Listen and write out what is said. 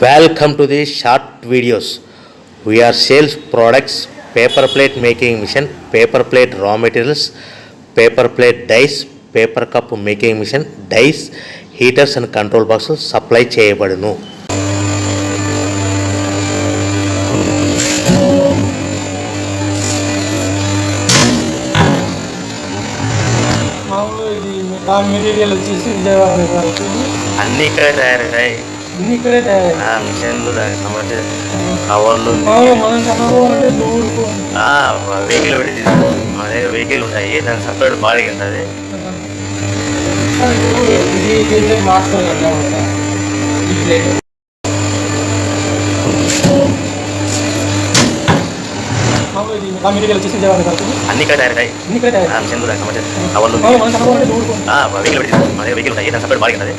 Welcome to the short videos. We are sales products, paper plate making machine, paper plate raw materials, paper plate dies, paper cup making machine, dies, heaters and control boxes supply చేయబడును. Material వచ్చేసి విజయవాడ అన్ని ఇక్కడ తయారయ్యాయి. ఇక్కడే మిషన్లు దానికి సంబంధించిన కవర్లు వెహికల్ పెట్టి అదే వెహికల్ ఉంటాయి, దానికి సపరేట్ బాడీ ఉంటుంది. మెటీరియల్ వచ్చేసి విజయవాడ అన్ని ఇక్కడ తయారయ్యాయి. మిషన్లు దానికి సంబంధించిన కవర్లు వెహికల్ పెట్టి అదే వెహికల్ ఉంటాయి, దానికి సపరేట్ బాడీ ఉంటుంది.